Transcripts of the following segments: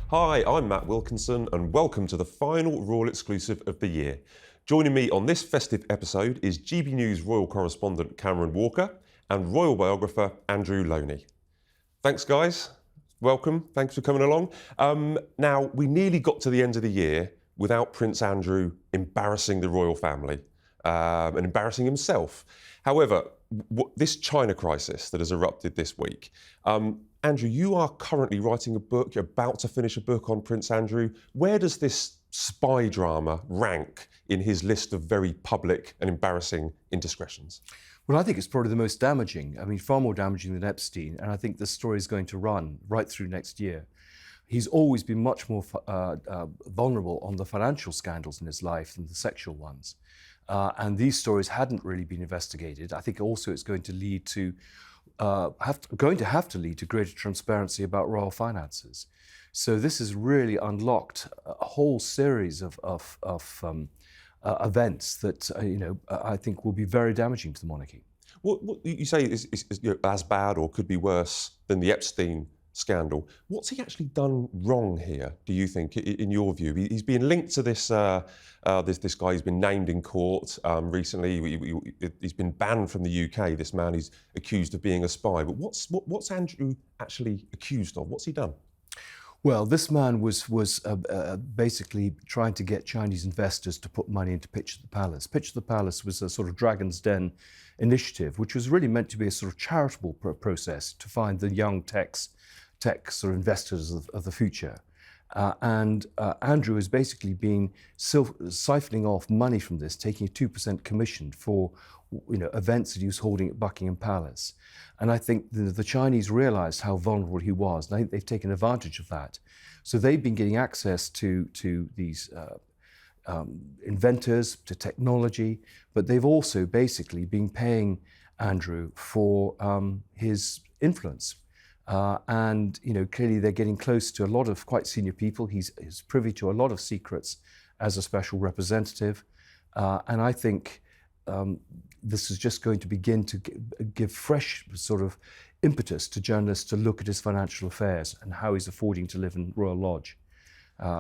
Hi, I'm Matt Wilkinson and welcome to the final Royal exclusive of the year. Joining me on this festive episode is GB News Royal correspondent Cameron Walker and Royal biographer Andrew Loney. Thanks guys, welcome, thanks for coming along. Now, we nearly got to the end of the year without Prince Andrew embarrassing the royal family and embarrassing himself. However, this China crisis that has erupted this week, Andrew, you are currently writing a book, you're about to finish a book on Prince Andrew. Where does this spy drama rank in his list of very public and embarrassing indiscretions? Well, I think it's probably the most damaging. I mean, far more damaging than Epstein, and I think this story is going to run right through next year. He's always been much more vulnerable on the financial scandals in his life than the sexual ones. And these stories hadn't really been investigated. I think also it's going to lead to lead to greater transparency about royal finances. So this has really unlocked a whole series of events that I think will be very damaging to the monarchy. What you say is as bad or could be worse than the Epstein scandal. What's he actually done wrong here, do you think, in your view? He's been linked to this this guy who's been named in court recently. He's been banned from the UK, this man who's accused of being a spy. But what's Andrew actually accused of? What's he done? Well, this man was basically trying to get Chinese investors to put money into Picture the Palace. Picture the Palace was a sort of Dragon's Den initiative, which was really meant to be a sort of charitable process to find the young tech sort of investors of the future. Andrew has basically been siphoning off money from this, taking a 2% commission for events that he was holding at Buckingham Palace. And I think the Chinese realized how vulnerable he was, and I think they've taken advantage of that. So they've been getting access to these inventors, to technology, but they've also basically been paying Andrew for his influence. And clearly they're getting close to a lot of quite senior people. He's privy to a lot of secrets as a special representative. And I think this is just going to begin to give fresh sort of impetus to journalists to look at his financial affairs and how he's affording to live in Royal Lodge.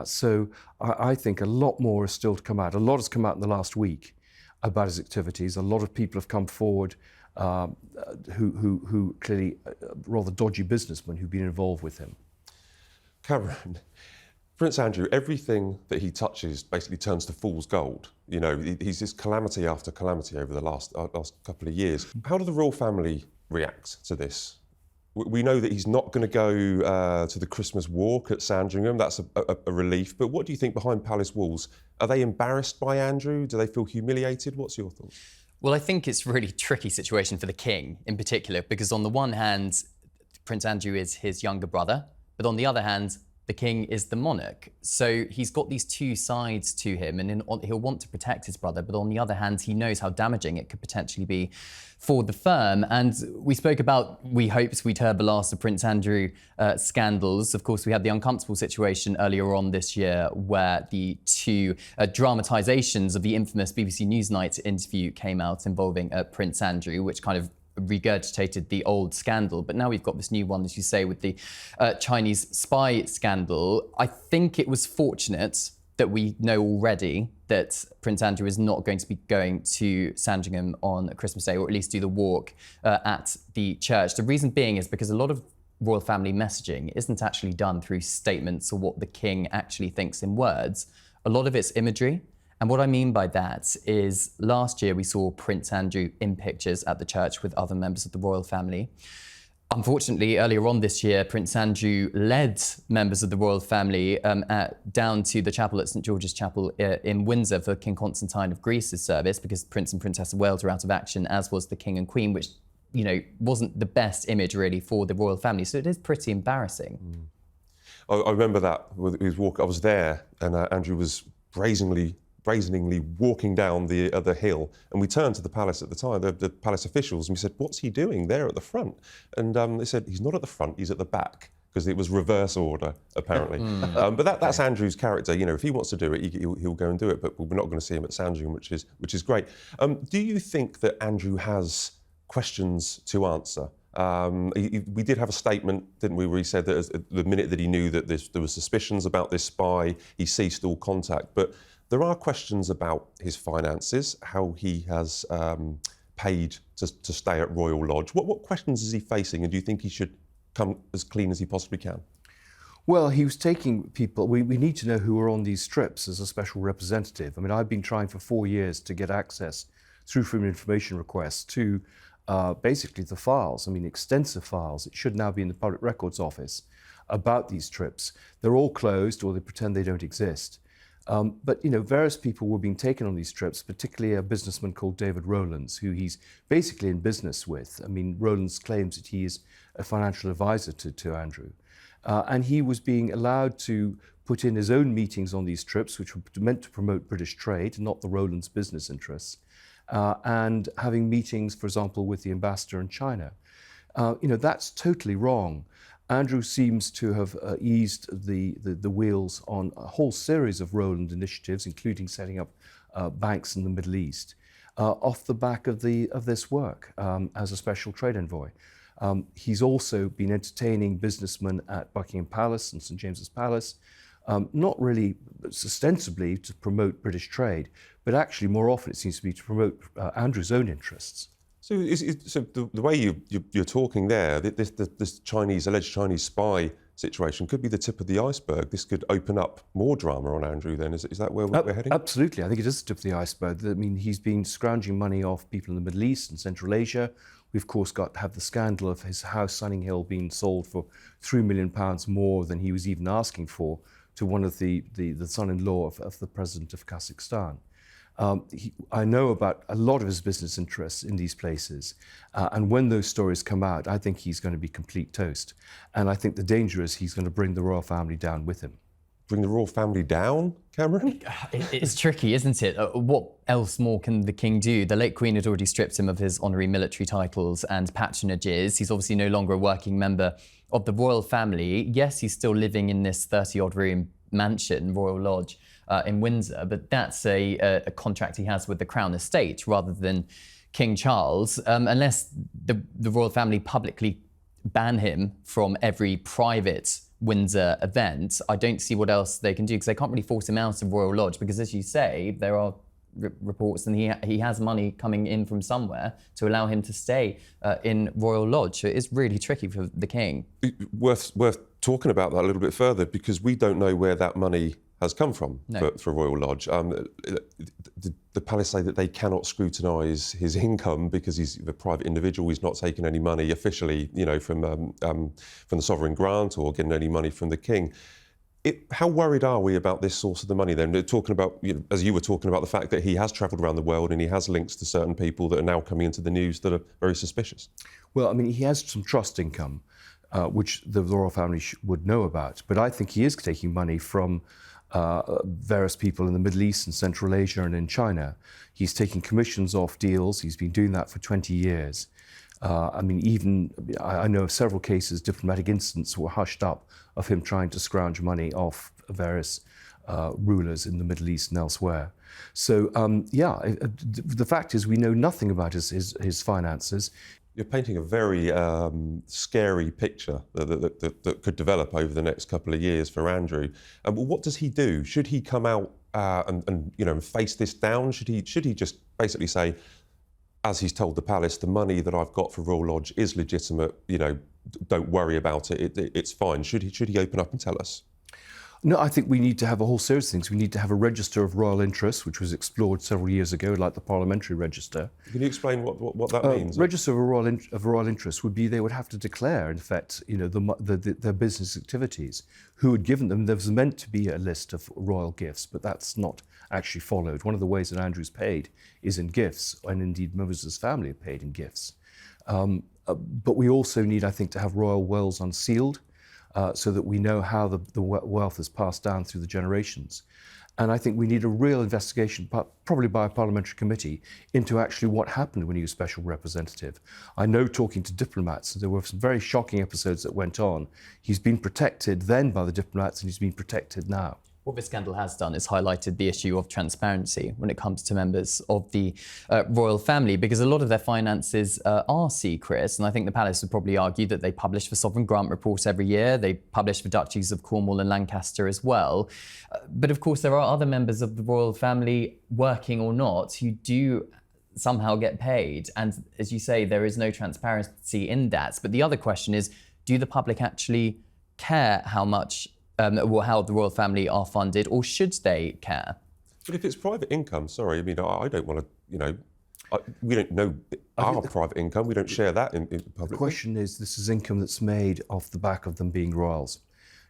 So I think a lot more is still to come out. A lot has come out in the last week about his activities. A lot of people have come forward who clearly rather dodgy businessmen who've been involved with him. Cameron, Prince Andrew, everything that he touches basically turns to fool's gold. He's just calamity after calamity over the last couple of years. How do the royal family react to this? We know that he's not going to go to the Christmas walk at Sandringham. That's a relief. But what do you think behind palace walls? Are they embarrassed by Andrew? Do they feel humiliated? What's your thoughts? Well, I think it's a really tricky situation for the king in particular, because on the one hand, Prince Andrew is his younger brother, but on the other hand, the king is the monarch. So he's got these two sides to him, and he'll want to protect his brother, but on the other hand, he knows how damaging it could potentially be for the firm. And we spoke about, we hoped we'd heard the last of Prince Andrew scandals. Of course, we had the uncomfortable situation earlier on this year where the two dramatisations of the infamous BBC Newsnight interview came out involving Prince Andrew, which kind of regurgitated the old scandal. But now we've got this new one, as you say, with the Chinese spy scandal. I think it was fortunate that we know already that Prince Andrew is not going to be going to Sandringham on Christmas Day, or at least do the walk at the church. The reason being is because a lot of royal family messaging isn't actually done through statements or what the king actually thinks in words. A lot of it's imagery. And what I mean by that is last year we saw Prince Andrew in pictures at the church with other members of the royal family. Unfortunately, earlier on this year, Prince Andrew led members of the royal family down to the chapel at St George's Chapel in Windsor for King Constantine of Greece's service, because Prince and Princess of Wales were out of action, as was the King and Queen, which wasn't the best image really for the royal family. So it is pretty embarrassing. I remember that with his walk. I was there, and Andrew was brazenly walking down the hill, and we turned to the palace at the time, the palace officials, and we said, "What's he doing there at the front?" And they said, "He's not at the front, he's at the back," because it was reverse order, apparently. But that's Andrew's character. If he wants to do it, he'll go and do it. But we're not going to see him at Sandringham, which is great. Do you think that Andrew has questions to answer We did have a statement, didn't we, where he said that the minute that he knew that there were suspicions about this spy, he ceased all contact. But there are questions about his finances, how he has paid to stay at Royal Lodge. What questions is he facing, and do you think he should come as clean as he possibly can? Well, he was taking people. We need to know who are on these trips as a special representative. I mean, I've been trying for 4 years to get access through freedom of information requests to basically the files. I mean, extensive files. It should now be in the Public Records Office about these trips. They're all closed, or they pretend they don't exist. But, you know, various people were being taken on these trips, particularly a businessman called David Rowlands, who he's basically in business with. I mean, Rowlands claims that he is a financial advisor to Andrew. And he was being allowed to put in his own meetings on these trips, which were meant to promote British trade, not the Rowlands business interests, and having meetings, for example, with the ambassador in China. You know, that's totally wrong. Andrew seems to have eased the wheels on a whole series of Rowland initiatives, including setting up banks in the Middle East, off the back of this work as a special trade envoy. He's also been entertaining businessmen at Buckingham Palace and St James's Palace, not really ostensibly to promote British trade, but actually more often it seems to be to promote Andrew's own interests. So, the way you're talking there, this alleged Chinese spy situation could be the tip of the iceberg. This could open up more drama on Andrew then. Is that where we're heading? Absolutely. I think it is the tip of the iceberg. I mean, he's been scrounging money off people in the Middle East and Central Asia. We've, of course, have the scandal of his house, Sunning Hill, being sold for £3 million more than he was even asking for to one of the son-in-law of the president of Kazakhstan. I know about a lot of his business interests in these places, and when those stories come out, I think he's going to be complete toast. And I think the danger is he's going to bring the royal family down with him. Bring the royal family down, Cameron? It's tricky, isn't it? What else more can the king do? The late Queen had already stripped him of his honorary military titles and patronages. He's obviously no longer a working member of the royal family. Yes, he's still living in this 30-odd room mansion, Royal Lodge, in Windsor, but that's a contract he has with the Crown Estate rather than King Charles. Unless the royal family publicly ban him from every private Windsor event, I don't see what else they can do, because they can't really force him out of Royal Lodge, because, as you say, there are reports and he has money coming in from somewhere to allow him to stay in Royal Lodge. So it is really tricky for the king. Worth talking about that a little bit further, because we don't know where that money has come from for Royal Lodge. The palace say that they cannot scrutinise his income because he's a private individual. He's not taking any money officially, you know, from the sovereign grant or getting any money from the king. How worried are we about this source of the money then? They're talking about, you know, as you were talking about, the fact that he has travelled around the world and he has links to certain people that are now coming into the news that are very suspicious. Well, I mean, he has some trust income, which the royal family would know about. But I think he is taking money from various people in the Middle East and Central Asia and in China. He's taking commissions off deals. He's been doing that for 20 years. I mean, I know of several cases, diplomatic incidents were hushed up of him trying to scrounge money off various rulers in the Middle East and elsewhere. So, the fact is we know nothing about his finances. You're painting a very scary picture that could develop over the next couple of years for Andrew. What does he do? Should he come out and you know, face this down? Should he just basically say, as he's told the palace, the money that I've got for Royal Lodge is legitimate, you know, don't worry about it, it's fine? Should he open up and tell us? No, I think we need to have a whole series of things. We need to have a register of royal interests, which was explored several years ago, like the parliamentary register. Can you explain what that means? Register of royal interests would be they would have to declare, in fact, you know, their business activities, who had given them. There was meant to be a list of royal gifts, but that's not actually followed. One of the ways that Andrew's paid is in gifts, and indeed members of his family are paid in gifts. But we also need, I think, to have royal wills unsealed, so that we know how the wealth is passed down through the generations. And I think we need a real investigation, probably by a parliamentary committee, into actually what happened when he was special representative. I know, talking to diplomats, there were some very shocking episodes that went on. He's been protected then by the diplomats, and he's been protected now. What this scandal has done is highlighted the issue of transparency when it comes to members of the royal family, because a lot of their finances are secret. And I think the palace would probably argue that they publish the sovereign grant reports every year. They publish the duchies of Cornwall and Lancaster as well. But of course, there are other members of the royal family, working or not, who do somehow get paid. And as you say, there is no transparency in that. But the other question is, do the public actually care how much how the royal family are funded, or should they care? But if it's private income, sorry, I mean, I don't want to, we don't know our private income. We don't share that in public. The question is, this is income that's made off the back of them being royals.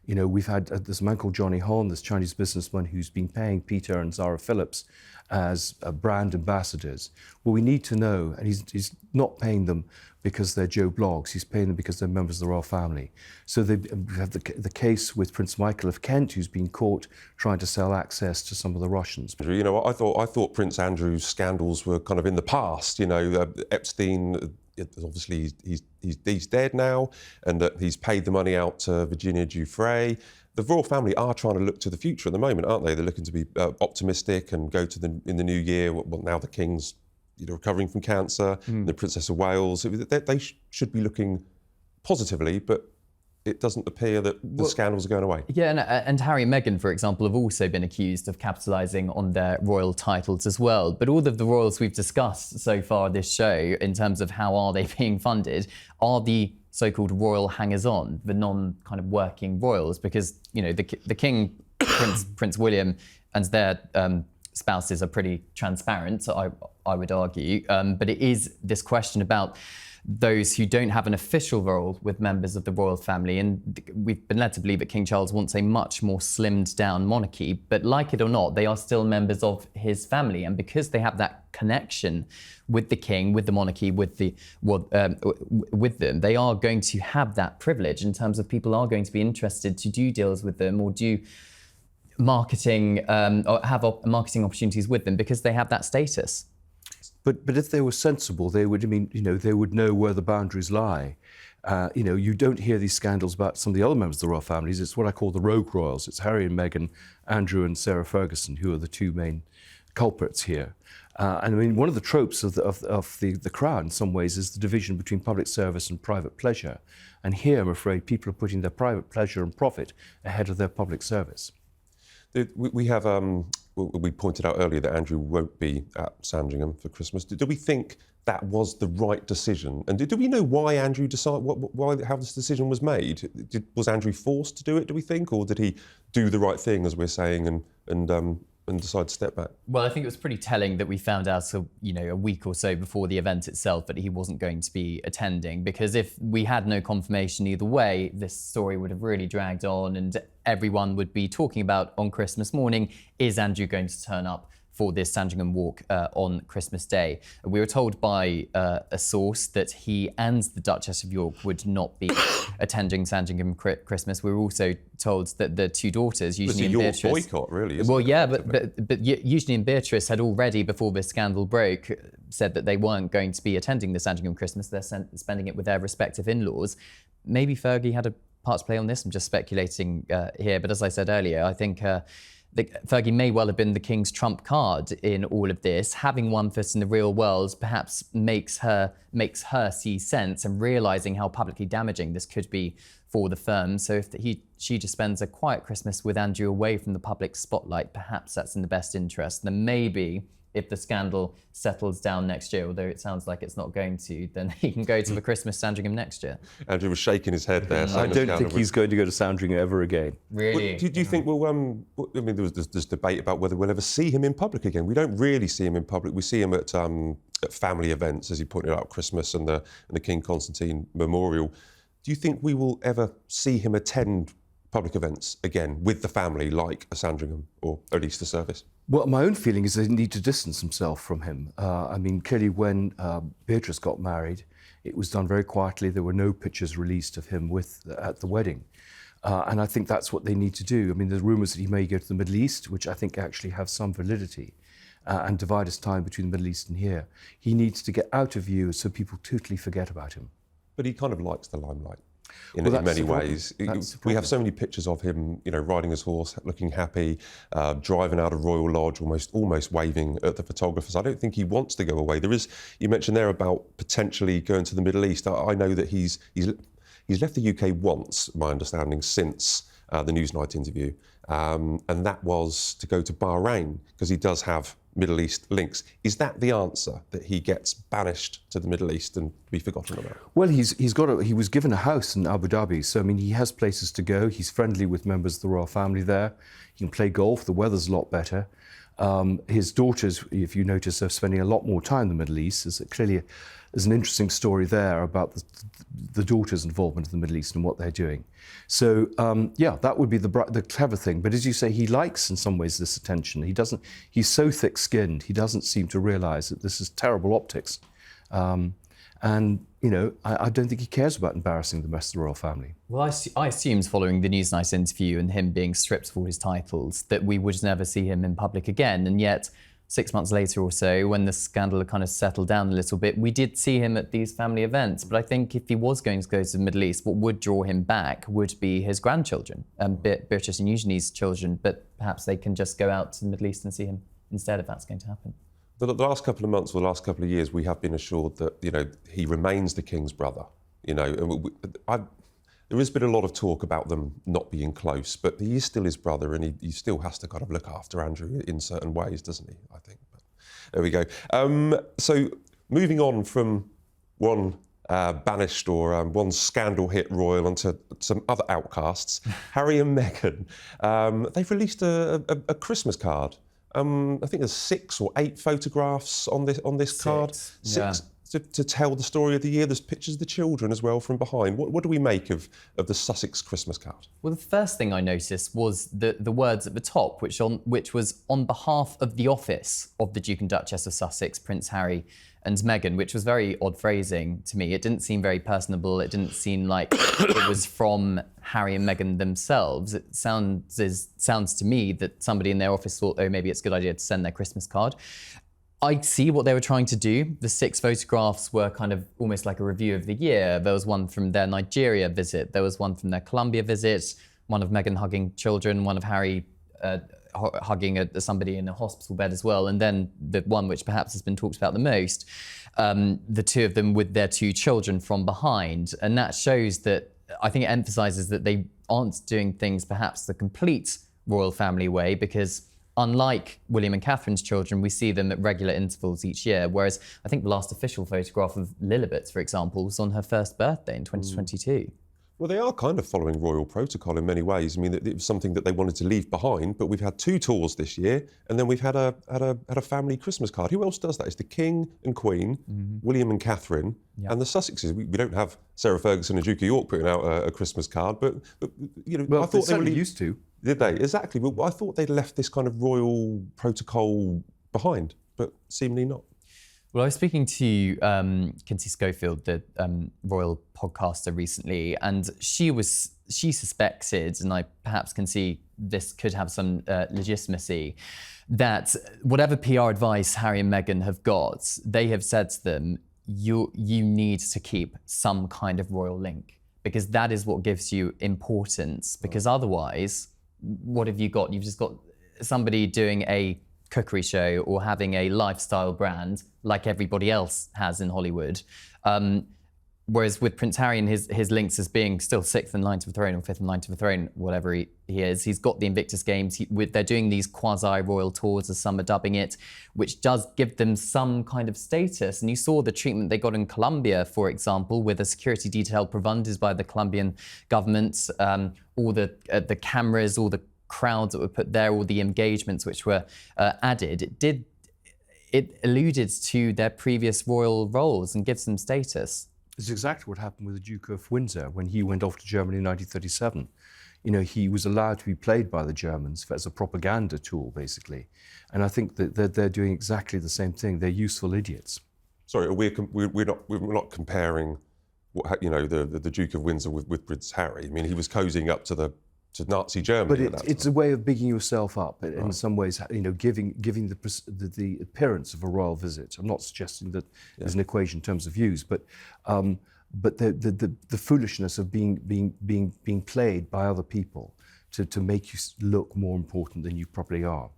We've had this man called Johnny Hon, this Chinese businessman who's been paying Peter and Zara Phillips as brand ambassadors. Well, we need to know, and he's not paying them because they're Joe Bloggs, he's paying them because they're members of the royal family. So we have the case with Prince Michael of Kent, who's been caught trying to sell access to some of the Russians. I thought Prince Andrew's scandals were kind of in the past. Epstein, obviously he's dead now, and that he's paid the money out to Virginia Giuffre. The royal family are trying to look to the future at the moment, aren't they? They're looking to be optimistic and go to in the new year. Well, now the King's recovering from cancer, the Princess of Wales. They should be looking positively, but it doesn't appear that the scandals are going away. Yeah, and Harry and Meghan, for example, have also been accused of capitalising on their royal titles as well. But all of the royals we've discussed so far this show, in terms of how are they being funded, are the so-called royal hangers-on, the non-kind of working royals, because the King, Prince William, and their spouses are pretty transparent, I would argue. But it is this question about those who don't have an official role with members of the royal family. And we've been led to believe that King Charles wants a much more slimmed down monarchy. But like it or not, they are still members of his family. And because they have that connection with the king, with the monarchy, with them, they are going to have that privilege in terms of people are going to be interested to do deals with them or do marketing or have marketing opportunities with them because they have that status. But if they were sensible, they would. They would know where the boundaries lie. You don't hear these scandals about some of the other members of the royal families. It's what I call the rogue royals. It's Harry and Meghan, Andrew and Sarah Ferguson, who are the two main culprits here. One of the tropes of the crown, in some ways, is the division between public service and private pleasure. And here, I'm afraid, people are putting their private pleasure and profit ahead of their public service. We pointed out earlier that Andrew won't be at Sandringham for Christmas. Do we think that was the right decision? And do we know why Andrew decided, how this decision was made? Was Andrew forced to do it, do we think? Or did he do the right thing, as we're saying, and decide to step back? Well, I think it was pretty telling that we found out, a week or so before the event itself that he wasn't going to be attending, because if we had no confirmation either way, this story would have really dragged on and everyone would be talking about on Christmas morning, is Andrew going to turn up for this Sandringham walk on Christmas Day? We were told by a source that he and the Duchess of York would not be attending Sandringham Christmas. We were also told that the two daughters, Eugenie and Beatrice... York boycott, really, isn't well, it? yeah, but Eugenie and Beatrice had already, before this scandal broke, said that they weren't going to be attending the Sandringham Christmas. They're spending it with their respective in-laws. Maybe Fergie had a part to play on this. I'm just speculating here. But as I said earlier, I think... Fergie may well have been the King's trump card in all of this. Having one foot in the real world perhaps makes her see sense and realising how publicly damaging this could be for the firm. So if she just spends a quiet Christmas with Andrew away from the public spotlight, perhaps that's in the best interest. Then maybe if the scandal settles down next year, although it sounds like it's not going to, then he can go to the Christmas Sandringham next year. Andrew was shaking his head there. I don't think he's going to go to Sandringham ever again. Really? Do you think there was this debate about whether we'll ever see him in public again. We don't really see him in public. We see him at family events, as you pointed out, Christmas and the King Constantine Memorial. Do you think we will ever see him attend public events again with the family, like a Sandringham or at least a service? Well, my own feeling is they need to distance himself from him. Clearly when Beatrice got married, it was done very quietly. There were no pictures released of him at the wedding. And I think that's what they need to do. There's rumours that he may go to the Middle East, which I think actually have some validity, and divide his time between the Middle East and here. He needs to get out of view so people totally forget about him. But he kind of likes the limelight. in Well, that's many the problem. ways. That's the We have problem. so many pictures of him, riding his horse, looking happy, driving out of Royal Lodge, almost waving at the photographers. I don't think he wants to go away. You mentioned there about potentially going to the Middle East. I know that he's left the UK once, my understanding, since the Newsnight interview, and that was to go to Bahrain because he does have Middle East links. Is that the answer, that he gets banished to the Middle East and be forgotten about? Well, he was given a house in Abu Dhabi, so I mean he has places to go. He's friendly with members of the royal family there. He can play golf. The weather's a lot better. His daughters, if you notice, are spending a lot more time in the Middle East. There's an interesting story there about the daughters' involvement in the Middle East and what they're doing. So, that would be the clever thing. But as you say, he likes, in some ways, this attention. He's so thick-skinned, he doesn't seem to realise that this is terrible optics. I don't think he cares about embarrassing the rest of the royal family. Well, I assumed following the Newsnight interview and him being stripped of all his titles that we would never see him in public again. And yet, 6 months later or so, when the scandal had kind of settled down a little bit, we did see him at these family events. But I think if he was going to go to the Middle East, what would draw him back would be his grandchildren, Beatrice and Eugenie's children. But perhaps they can just go out to the Middle East and see him instead, if that's going to happen. The last couple of months or the last couple of years, we have been assured that he remains the King's brother. There has been a lot of talk about them not being close, but he is still his brother, and he still has to kind of look after Andrew in certain ways, doesn't he? I think. But there we go. So moving on from one banished or one scandal hit royal onto some other outcasts, Harry and Meghan. They've released a Christmas card. I think there's 6 or 8 photographs on this card. Six to tell the story of the year. There's pictures of the children as well from behind. What do we make of the Sussex Christmas card? Well, the first thing I noticed was the words at the top, which was on behalf of the office of the Duke and Duchess of Sussex, Prince Harry and Meghan, which was very odd phrasing to me. It didn't seem very personable. It didn't seem like it was from Harry and Meghan themselves. It sounds to me that somebody in their office thought, oh, maybe it's a good idea to send their Christmas card. I see what they were trying to do. The 6 photographs were kind of almost like a review of the year. There was one from their Nigeria visit. There was one from their Colombia visit, one of Meghan hugging children, one of Harry hugging somebody in a hospital bed as well, and then the one which perhaps has been talked about the most, the 2 of them with their 2 children from behind. And that shows that, I think it emphasises that they aren't doing things perhaps the complete royal family way, because unlike William and Catherine's children, we see them at regular intervals each year, whereas I think the last official photograph of Lilibet, for example, was on her first birthday in 2022. Well, they are kind of following royal protocol in many ways. I mean, it was something that they wanted to leave behind, but we've had 2 tours this year, and then we've had a family Christmas card. Who else does that? It's the King and Queen, William and Catherine, and the Sussexes. We don't have Sarah Ferguson and Duke of York putting out a Christmas card, but Well, I thought they were used to. Did they? Exactly. Well, I thought they'd left this kind of royal protocol behind, but seemingly not. Well, I was speaking to Kinsey Schofield, the royal podcaster, recently, and she suspected, and I perhaps can see this could have some legitimacy, that whatever PR advice Harry and Meghan have got, they have said to them, you need to keep some kind of royal link, because that is what gives you importance, because otherwise, what have you got? You've just got somebody doing a cookery show or having a lifestyle brand like everybody else has in Hollywood. Whereas with Prince Harry and his links as being still 6th in line to the throne or 5th in line to the throne, whatever he is, he's got the Invictus Games. They're doing these quasi-royal tours, as some are dubbing it, which does give them some kind of status. And you saw the treatment they got in Colombia, for example, with a security detail provided by the Colombian government, all the cameras, all the crowds that were put there, all the engagements which were added. It alluded to their previous royal roles and gives them status. It's exactly what happened with the Duke of Windsor when he went off to Germany in 1937. He was allowed to be played by the Germans as a propaganda tool, basically. And I think that they're doing exactly the same thing. They're useful idiots. Sorry, we're not comparing the Duke of Windsor with Prince Harry. I mean, he was cozying up to Nazi Germany. But it's a way of bigging yourself up in some ways, giving the appearance of a royal visit. I'm not suggesting that there's an equation in terms of views, but but the foolishness of being played by other people to make you look more important than you probably are.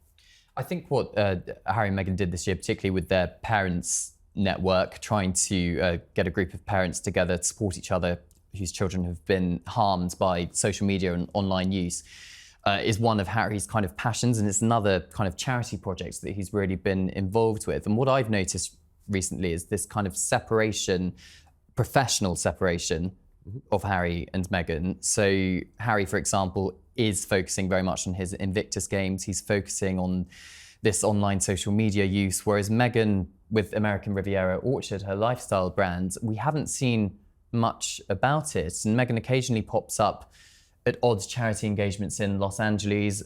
I think what Harry and Meghan did this year, particularly with their parents' network, trying to get a group of parents together to support each other whose children have been harmed by social media and online use, is one of Harry's kind of passions, and it's another kind of charity project that he's really been involved with. And what I've noticed recently is this kind of separation, professional separation of Harry and Meghan. So Harry, for example, is focusing very much on his Invictus Games. He's focusing on this online social media use, whereas Meghan, with American Riviera Orchard, her lifestyle brand, we haven't seen much about it. And Meghan occasionally pops up at odd charity engagements in Los Angeles.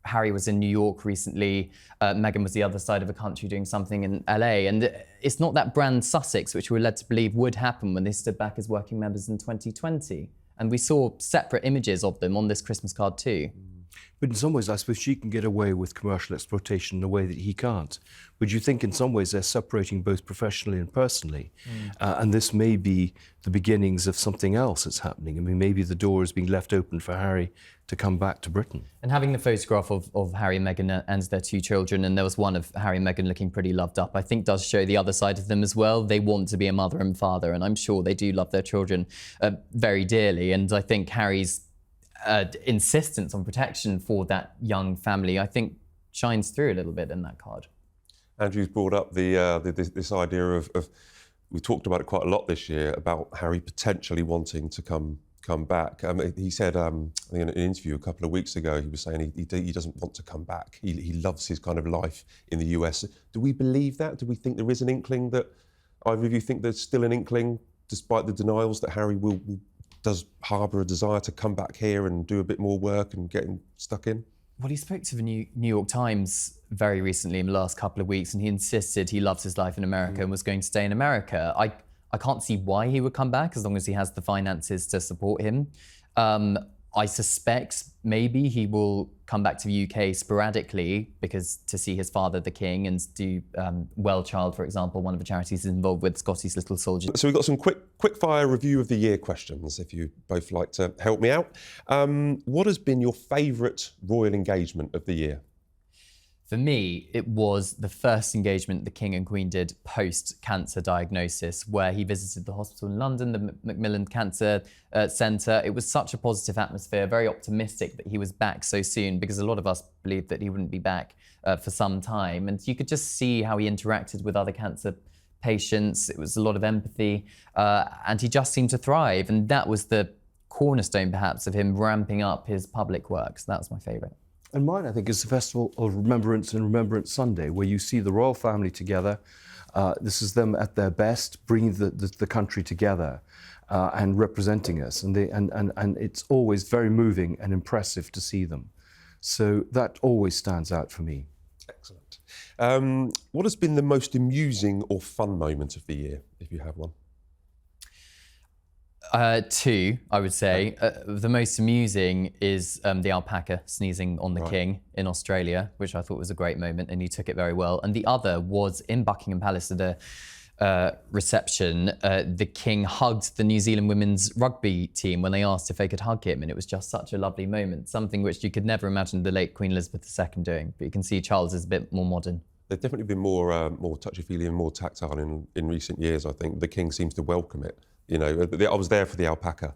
Harry was in New York recently. Meghan was the other side of the country doing something in LA. And it's not that brand Sussex, which we were led to believe would happen when they stood back as working members in 2020. And we saw separate images of them on this Christmas card too. But in some ways, I suppose she can get away with commercial exploitation in a way that he can't. But you think in some ways they're separating both professionally and personally. And this may be the beginnings of something else that's happening. I mean, maybe the door is being left open for Harry to come back to Britain. And having the photograph of Harry and Meghan and their two children, and there was one of Harry and Meghan looking pretty loved up, I think does show the other side of them as well. They want to be a mother and father, and I'm sure they do love their children very dearly. And I think Harry's insistence on protection for that young family, I think, shines through a little bit in that card. Andrew's brought up this idea of we talked about it quite a lot this year about Harry potentially wanting to come back. He said in an interview a couple of weeks ago, he was saying he doesn't want to come back. He loves his kind of life in the US. Do we believe that? Do we think there is an inkling that either of you think there's still an inkling, despite the denials, that Harry does harbour a desire to come back here and do a bit more work and get stuck in? Well, he spoke to the New York Times very recently in the last couple of weeks, and he insisted he loves his life in America and was going to stay in America. I can't see why he would come back as long as he has the finances to support him. I suspect maybe he will come back to the UK sporadically because to see his father, the King, and do Well Child, for example, one of the charities he's involved with, Scotty's Little Soldier. So we've got some quick fire review of the year questions, if you both like to help me out. What has been your favourite royal engagement of the year? For me, it was the first engagement the King and Queen did post-cancer diagnosis, where he visited the hospital in London, the Macmillan Cancer Centre. It was such a positive atmosphere, very optimistic that he was back so soon, because a lot of us believed that he wouldn't be back for some time. And you could just see how he interacted with other cancer patients. It was a lot of empathy, and he just seemed to thrive. And that was the cornerstone, perhaps, of him ramping up his public work. So that was my favourite. And mine, I think, is the Festival of Remembrance and Remembrance Sunday, where you see the royal family together. This is them at their best, bringing the country together and representing us. And it's always very moving and impressive to see them. So that always stands out for me. Excellent. What has been the most amusing or fun moment of the year, if you have one? Two, I would say. The most amusing is the alpaca sneezing on the King in Australia, which I thought was a great moment, and he took it very well. And the other was in Buckingham Palace at a reception. The King hugged the New Zealand women's rugby team when they asked if they could hug him, and it was just such a lovely moment, something which you could never imagine the late Queen Elizabeth II doing. But you can see Charles is a bit more modern. They've definitely been more touchy-feely and more tactile in recent years, I think. The King seems to welcome it. You know, I was there for the alpaca,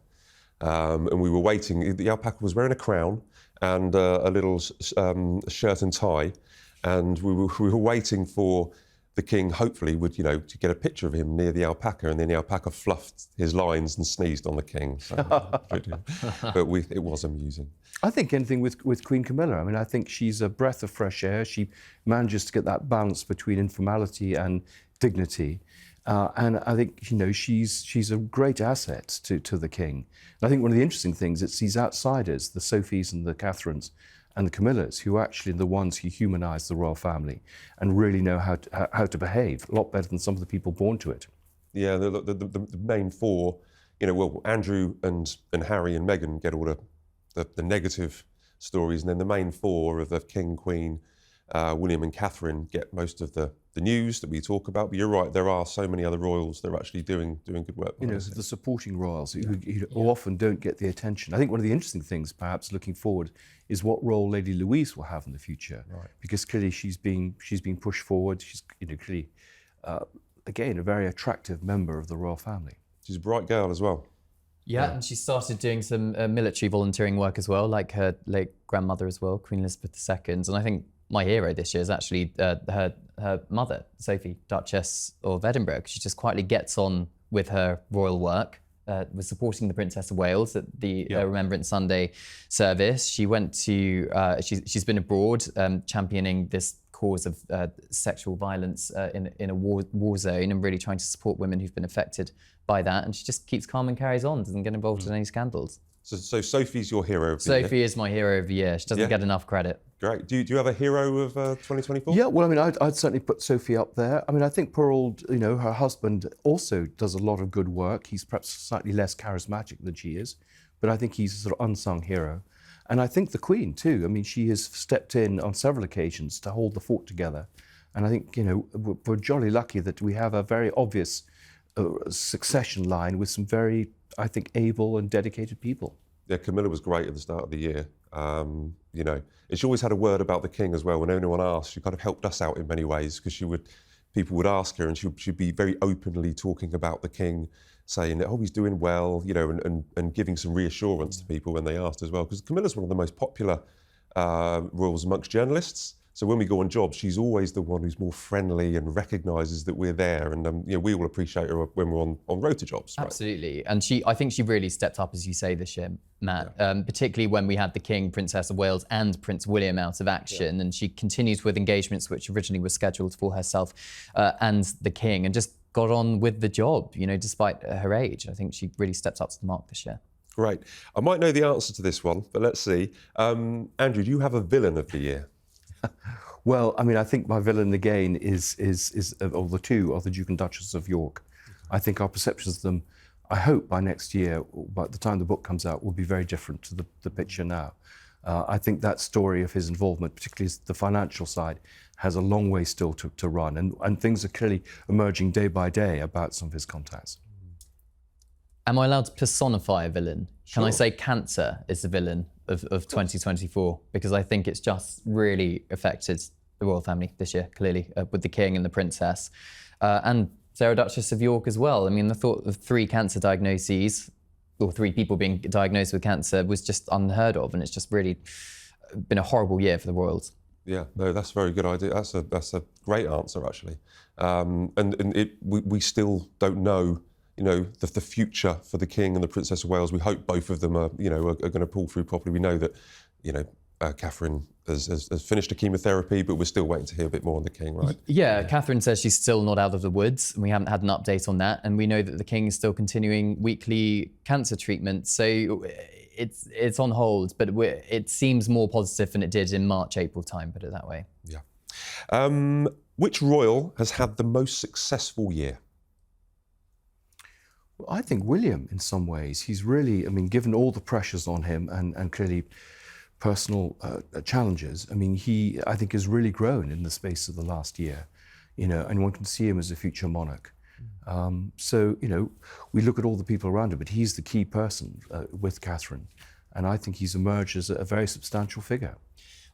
and we were waiting. The alpaca was wearing a crown and a little shirt and tie, and we were waiting for the King, hopefully, to get a picture of him near the alpaca, and then the alpaca fluffed his lines and sneezed on the King. So, but it was amusing. I think anything with Queen Camilla. I mean, I think she's a breath of fresh air. She manages to get that balance between informality and dignity. And I think, she's a great asset to the King. And I think one of the interesting things is these outsiders, the Sophies and the Catherines and the Camillas, who are actually the ones who humanise the royal family and really know how to behave, a lot better than some of the people born to it. Yeah, the main four, Andrew and Harry and Meghan get all the negative stories, and then the main four of the King, Queen, William and Catherine get most of the the news that we talk about. But you're right, there are so many other royals that are actually doing good work. You know, the supporting royals who often don't get the attention. I think one of the interesting things, perhaps looking forward, is what role Lady Louise will have in the future. Right. Because clearly she's being pushed forward. She's clearly again a very attractive member of the royal family. She's a bright girl as well. Yeah, and she started doing some military volunteering work as well, like her late grandmother as well, Queen Elizabeth II. And I think my hero this year is actually her mother, Sophie, Duchess of Edinburgh. She just quietly gets on with her royal work, was supporting the Princess of Wales at the Remembrance Sunday service. She went to, she's been abroad championing this cause of sexual violence in a war zone and really trying to support women who've been affected by that. And she just keeps calm and carries on, doesn't get involved in any scandals. So Sophie's your hero of the year? Sophie is my hero of the year. She doesn't get enough credit. Great. Do you have a hero of 2024? Yeah, well, I mean, I'd certainly put Sophie up there. I mean, I think poor old, her husband also does a lot of good work. He's perhaps slightly less charismatic than she is, but I think he's a sort of unsung hero. And I think the Queen too. I mean, she has stepped in on several occasions to hold the fort together. And I think, we're jolly lucky that we have a very obvious succession line with some very, I think, able and dedicated people. Yeah, Camilla was great at the start of the year. And she always had a word about the King as well. When anyone asked, she kind of helped us out in many ways because people would ask her and she'd be very openly talking about the King, saying that, he's doing well, and giving some reassurance to people when they asked as well. Because Camilla's one of the most popular royals amongst journalists. So when we go on jobs, she's always the one who's more friendly and recognises that we're there. And we all appreciate her when we're on road to jobs. Right? Absolutely. And I think she really stepped up, as you say, this year, Matt, particularly when we had the King, Princess of Wales and Prince William out of action. Yeah. And she continues with engagements which originally were scheduled for herself and the King, and just got on with the job, despite her age. I think she really stepped up to the mark this year. Great. I might know the answer to this one, but let's see. Andrew, do you have a villain of the year? Well, I mean, I think my villain again is the two are the Duke and Duchess of York. I think our perceptions of them, I hope by next year, by the time the book comes out, will be very different to the picture now. I think that story of his involvement, particularly the financial side, has a long way still to run, and things are clearly emerging day by day about some of his contacts. Am I allowed to personify a villain? Sure. Can I say cancer is the villain of 2024? Because I think it's just really affected the royal family this year, clearly, with the King and the Princess. And Sarah, Duchess of York as well. I mean, the thought of 3 cancer diagnoses, or 3 people being diagnosed with cancer, was just unheard of. And it's just really been a horrible year for the royals. Yeah, no, that's a very good idea. That's a great answer, actually. We still don't know, the future for the King and the Princess of Wales. We hope both of them are going to pull through properly. We know that, Catherine has finished a chemotherapy, but we're still waiting to hear a bit more on the King, right? Yeah, Catherine says she's still not out of the woods. We haven't had an update on that. And we know that the King is still continuing weekly cancer treatment. So it's on hold, but it seems more positive than it did in March, April time, put it that way. Yeah. Which royal has had the most successful year? Well, I think William, in some ways. He's really, given all the pressures on him and clearly personal challenges, he, I think, has really grown in the space of the last year, and one can see him as a future monarch. So, we look at all the people around him, but he's the key person with Catherine, and I think he's emerged as a very substantial figure.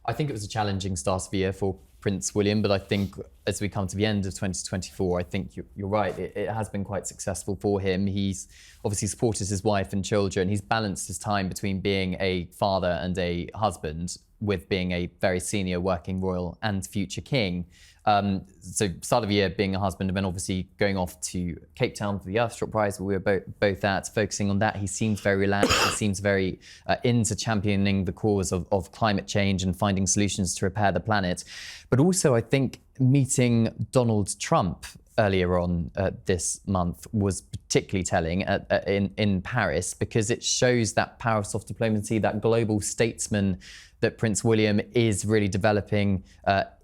I think it was a challenging start of the year for Prince William, but I think as we come to the end of 2024, I think you're right, it has been quite successful for him. He's obviously supported his wife and children. He's balanced his time between being a father and a husband with being a very senior working royal and future king. So start of the year being a husband, and then obviously going off to Cape Town for the Earthshot Prize, where we were both at, focusing on that. He seems very relaxed. He seems very into championing the cause of climate change and finding solutions to repair the planet. But also, I think meeting Donald Trump earlier on this month was particularly telling in Paris, because it shows that power of soft diplomacy, that global statesman that Prince William is really developing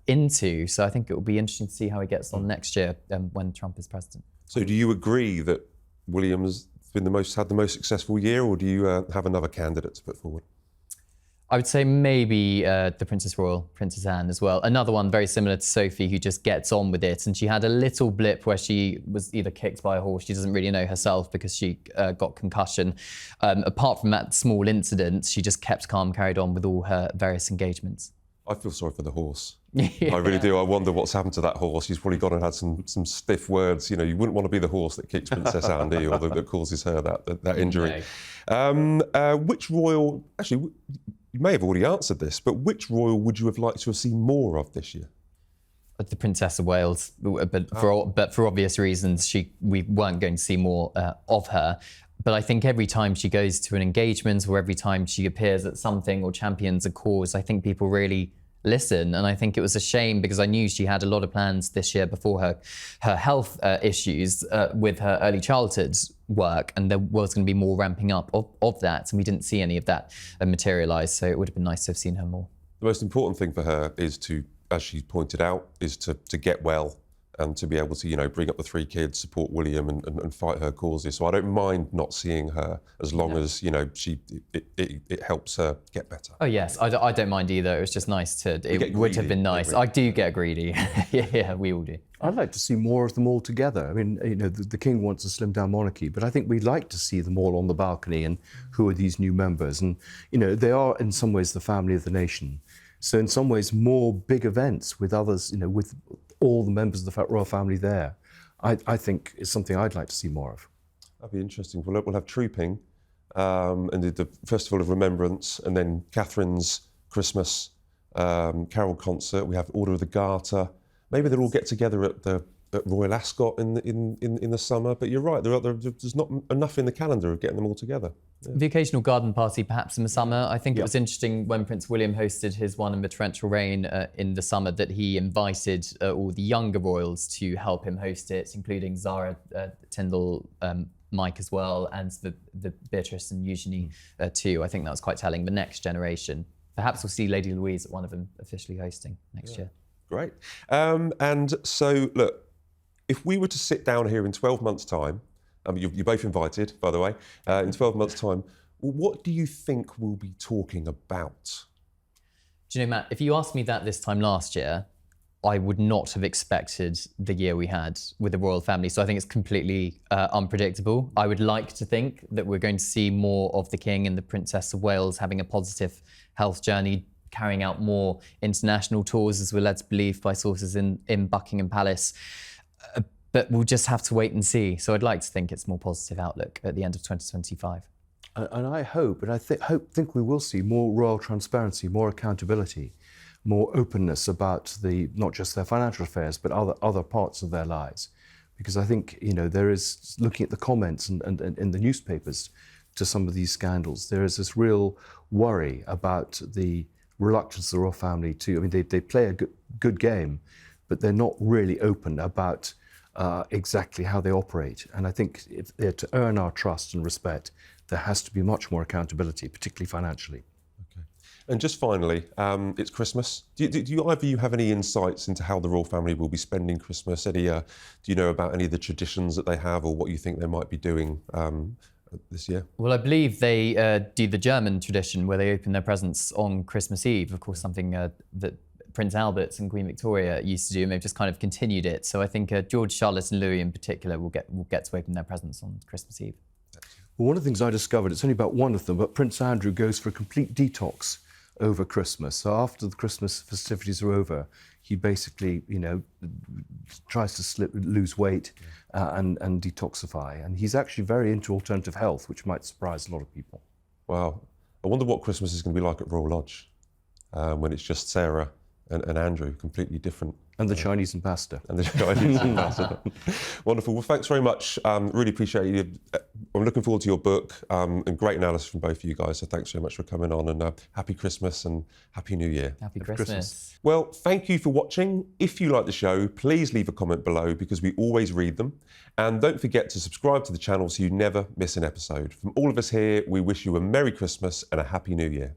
into. So I think it will be interesting to see how he gets on next year when Trump is president. So do you agree that William's had the most successful year, or do you have another candidate to put forward? I would say maybe the Princess Royal, Princess Anne as well. Another one very similar to Sophie who just gets on with it. And she had a little blip where she was either kicked by a horse, she doesn't really know herself because she got concussion. Apart from that small incident, she just kept calm, carried on with all her various engagements. I feel sorry for the horse. I really do. I wonder what's happened to that horse. He's probably gone and had some stiff words. You know, you wouldn't want to be the horse that kicks Princess Anne, do you? Or that causes her that injury. No. Which royal, actually, you may have already answered this, but which royal would you have liked to have seen more of this year? The Princess of Wales, but for obvious reasons, we weren't going to see more of her. But I think every time she goes to an engagement or every time she appears at something or champions a cause, I think people really listen. And I think it was a shame because I knew she had a lot of plans this year before her health issues with her early childhood work, and there was going to be more ramping up of that, and we didn't see any of that materialise, so it would have been nice to have seen her more. The most important thing for her is to, as she pointed out, is to get well and to be able to, you know, bring up the 3 kids, support William and fight her causes. So I don't mind not seeing her as long as, you know, it helps her get better. Oh yes, I don't mind either. It was just nice to, it would have been nice. I do get greedy. Yeah, we all do. I'd like to see more of them all together. I mean, you know, the King wants a slimmed down monarchy, but I think we'd like to see them all on the balcony and who are these new members. And, you know, they are in some ways the family of the nation. So in some ways, more big events with others, you know, with all the members of the royal family there, I think is something I'd like to see more of. That'd be interesting. We'll have trooping and the Festival of Remembrance, and then Catherine's Christmas carol concert. We have Order of the Garter. Maybe they'll all get together at Royal Ascot in the summer. But you're right, there's not enough in the calendar of getting them all together. Yeah. The occasional garden party, perhaps in the summer. I think it was interesting when Prince William hosted his one in the torrential rain in the summer that he invited all the younger royals to help him host it, including Zara, Tyndall, Mike as well, and the Beatrice and Eugenie too. I think that was quite telling. The next generation. Perhaps we'll see Lady Louise at one of them officially hosting next year. Great. And so, look, if we were to sit down here in 12 months' time, you're both invited, by the way, in 12 months' time, what do you think we'll be talking about? Do you know, Matt, if you asked me that this time last year, I would not have expected the year we had with the royal family. So I think it's completely unpredictable. I would like to think that we're going to see more of the King and the Princess of Wales having a positive health journey, carrying out more international tours, as we're led to believe by sources in Buckingham Palace. But we'll just have to wait and see. So I'd like to think it's a more positive outlook at the end of 2025. And I hope, and I think we will see more royal transparency, more accountability, more openness about not just their financial affairs, but other parts of their lives. Because I think, you know, there is, looking at the comments and in the newspapers to some of these scandals, there is this real worry about the reluctance of the royal family to, I mean, they play a good game, but they're not really open about exactly how they operate. And I think if they're to earn our trust and respect, there has to be much more accountability, particularly financially. Okay. And just finally, it's Christmas. Do you either of you have any insights into how the royal family will be spending Christmas? Do you know about any of the traditions that they have or what you think they might be doing this year? Well, I believe they do the German tradition where they open their presents on Christmas Eve, of course, something that Prince Albert and Queen Victoria used to do, and they've just kind of continued it. So I think George, Charlotte and Louis in particular will get to open their presents on Christmas Eve. Well, one of the things I discovered, it's only about one of them, but Prince Andrew goes for a complete detox over Christmas. So after the Christmas festivities are over, he basically, you know, tries to lose weight and detoxify. And he's actually very into alternative health, which might surprise a lot of people. Wow. I wonder what Christmas is going to be like at Royal Lodge when it's just Sarah and Andrew, completely different. And the Chinese ambassador. And the Chinese ambassador. Wonderful. Well, thanks very much. Really appreciate you. I'm looking forward to your book and great analysis from both of you guys. So thanks so much for coming on, and happy Christmas and Happy New Year. Happy Christmas. Well, thank you for watching. If you like the show, please leave a comment below because we always read them. And don't forget to subscribe to the channel so you never miss an episode. From all of us here, we wish you a Merry Christmas and a Happy New Year.